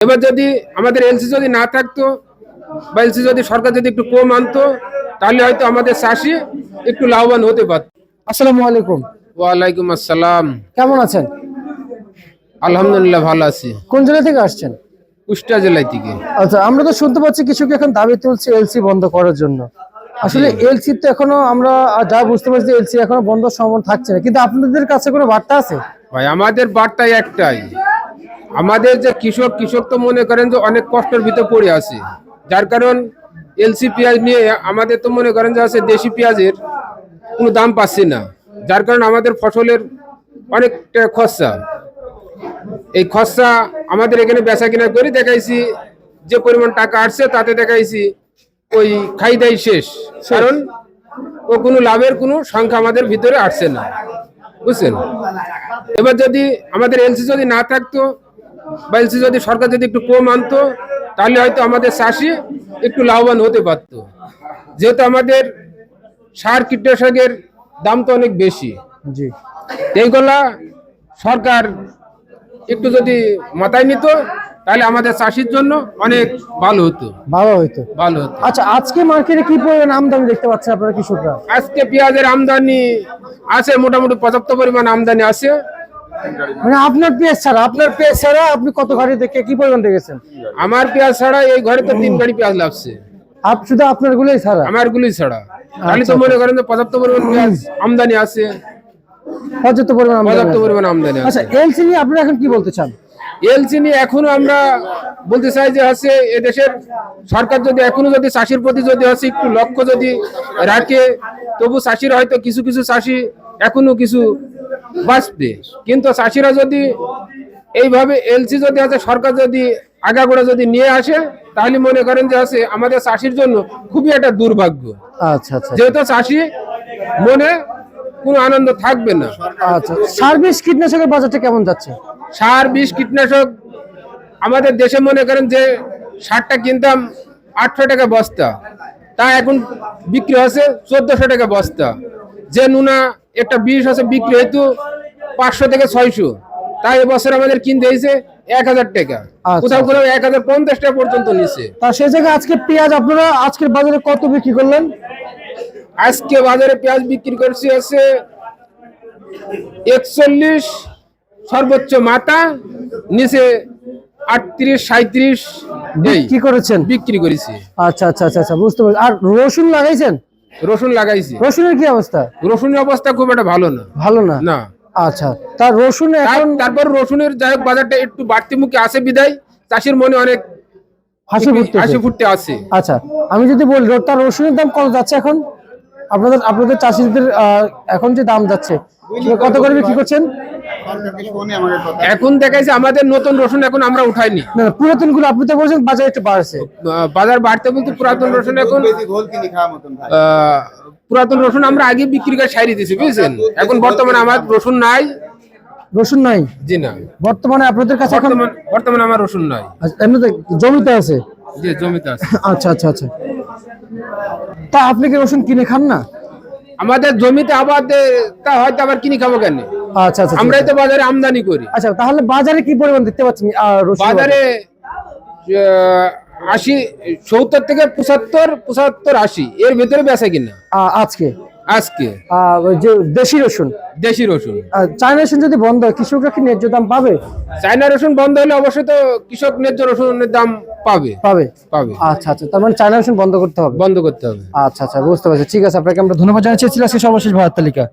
এবার যদি আমাদের এলসি যদি না থাকতো বা এলসি যদি সরকার যদি একটু কম আনতো তাহলে হয়তো আমাদের চাষি একটু লাভবান হতে পারত। আসসালামু আলাইকুম। ওয়ালাইকুম আসসালাম। কেমন আছেন? আলহামদুলিল্লাহ ভালো আছি। কোন জেলা থেকে আসছেন? কুষ্টিয়া জেলা থেকে। আচ্ছা, আমরা তো শুনতে পাচ্ছি কৃষক এখন দাবি তুলছে এলসি বন্ধ করার জন্য। আসলে এলসি তো এখনো আমরা যা বুঝতে পারছি এলসি এখনো বন্ধ সম্ভাবনা থাকছে না, কিন্তু আপনাদের কাছে কোনো বার্তা আছে? ভাই আমাদের বার্তাই একটাই, আমাদের যে কৃষক তো মনে করেন যে অনেক কষ্টের ভিতর পড়ে আছে, যার কারণ এলসি পেঁয়াজ নিয়ে আমাদের তো মনে করেন যে আছে দেশি পেঁয়াজের কোনো দাম পাচ্ছি না, যার কারণে আমাদের ফসলের অনেকটা খরচা। এই খরচা আমাদের এখানে বেচা কিনা করে দেখাইছি, যে পরিমাণ টাকা আসছে তাতে দেখাইছি ওই খাই দাই শেষ, কারণ ও কোনো লাভের কোনো সংখ্যা আমাদের ভিতরে আসছে না, বুঝছেন। এবার যদি আমাদের এলসি যদি না থাকতো বা এলসি যদি সরকার যদি একটু কম আনতো তাহলে হয়তো আমাদের চাষি একটু লাভবান হতে পারতো, যেহেতু আমাদের সার কীটনাশকের দাম তো অনেক বেশি। জি, এইগুলা সরকার একটু যদি মাথায় নিত তাহলে আমাদের চাষির জন্য অনেক ভালো হতো। আচ্ছা, আজকে মার্কেটে কি পরিমাণ আমদানি দেখতে পাচ্ছেন আপনারা কৃষকরা? আজকে পেঁয়াজের আমদানি আছে মোটামুটি পর্যাপ্ত পরিমাণ আমদানি আছে। মানে আপনার পেঁয়াজ ছাড়া আপনি কত গাড়ি দেখে কি পরিমাণ দেখেছেন? আমার পেঁয়াজ ছাড়া এই ঘরে তো 3 গাড়ি পেঁয়াজ লাগছে। শুধু আপনার গুলোই ছাড়া? আমার গুলোই ছাড়া। তাহলে তো মনে করেন যে পর্যাপ্ত পরিমাণ পেঁয়াজ আমদানি আছে। পর্যাপ্ত পরিমাণ আমদানি আছে। আচ্ছা, এলসি নিয়ে আপনারা এখন কি বলতে চান? এলসি নিয়ে এখনো আমরা বলতে চাই যে আছে এদেশের সরকার যদি এখনো যদি চাষির প্রতি যদি আছে একটু লক্ষ্য যদি রাখে, তবু চাষিরা হয়তো কিছু কিছু চাষি এখনো কিছু বাঁচবে, কিন্তু চাষিরা যদি এইভাবে এলসি যদি আছে সরকার যদি আগাগোড়া যদি নিয়ে আসে তাহলে মনে করেন যে আছে আমাদের চাষির জন্য খুবই একটা দুর্ভাগ্য। আচ্ছা আচ্ছা, যেহেতু চাষি মনে কোনো আনন্দ থাকবে না। আচ্ছা, সার বিষ কীটনাশকের বাজারটা কেমন যাচ্ছে? সার বিষ কীটনাশক আমাদের দেশে মনে করেন যে সারটা কিনতাম 800 টাকা বস্তা, তা এখন বিক্রি হচ্ছে 1400 টাকা বস্তা। যে নুনা একটা বিষ আছে বিক্রি হয়তো 500 থেকে 600, তাই এবছর আমাদের কিনতে হয়েছে 1000 টাকা, কোথাও কোথাও 1050 টাকা পর্যন্ত নিচ্ছে। তা সেই জায়গায় আজকে পেঁয়াজ আপনারা আজকের বাজারে কত বিক্রি করলেন? আজকে বাজারে পেঁয়াজ বিক্রি করছি আছে 41 সর্বোচ্চ মাথা, নিচে 38 37 কি করেছেন? বিক্রি করেছি। আচ্ছা আচ্ছা আচ্ছা আচ্ছা, বুঝতে পারছি। আর রসুন লাগাইছেন? রসুন লাগাইছি। রসুনের কি অবস্থা? রসুনের অবস্থা খুব একটা ভালো না না। আচ্ছা, তার রসুন এখন তারপর রসুনের যাই হোক বাজারটা একটু বাড়তি মুখে আসে বিদায় চাষির মনে অনেক হাসি ফুটতে আছে। আচ্ছা, আমি যদি বলি তার রসুনের দাম কত যাচ্ছে এখন আপনাদের চাষিদের এখন যে দাম যাচ্ছে কত করে বিক্রি করছেন? এখন দেখাইছে আমাদের নতুন রসুন এখন আমরা উঠাইনি। না, পুরাতন গুলো আপনি তো বলছেন বাজার একটু বাড়ছে। বাজার বাড়তে বলতে পুরাতন রসুন এখন পুরাতন রসুন আমরা আগে বিক্রি করে সাইরি দিয়েছি, বুঝছেন। এখন বর্তমানে আমার রসুন নাই। জি না, বর্তমানে আপনাদের কাছে এখন বর্তমানে আমার রসুন নাই। এমনিতে জমিতে আছে? জি, জমিতে আছে। আচ্ছা আচ্ছা আচ্ছা, তা আপনি কি রসুন কিনে খান না? আমাদের জমিতে আবার তা হয়তো আবার কিনে খাবো কেন? আচ্ছা আচ্ছা, আমরাই তো বাজারে আমদানি করি। আচ্ছা, তাহলে বাজারে কি পরিমাণ দেখতে পাচ্ছেন? বাজারে 80 70 থেকে 75 80 এর ভিতরে বেচা কিনা আজকে যে দেশি রসুন চায়না রসুন যদি বন্ধ হয় কৃষকরা কি ন্যায্য দাম পাবে? চায়না রসুন বন্ধ হলে অবশ্যই তো কৃষক ন্যায্য রসুনের দাম পাবে। আচ্ছা আচ্ছা, তার মানে চায়না রসুন বন্ধ করতে হবে। আচ্ছা আচ্ছা, বুঝতে পারছি। ঠিক আছে, আপনাকে আমরা ধন্যবাদ জানাচ্ছি। সর্বশেষ ভারত তালিকা।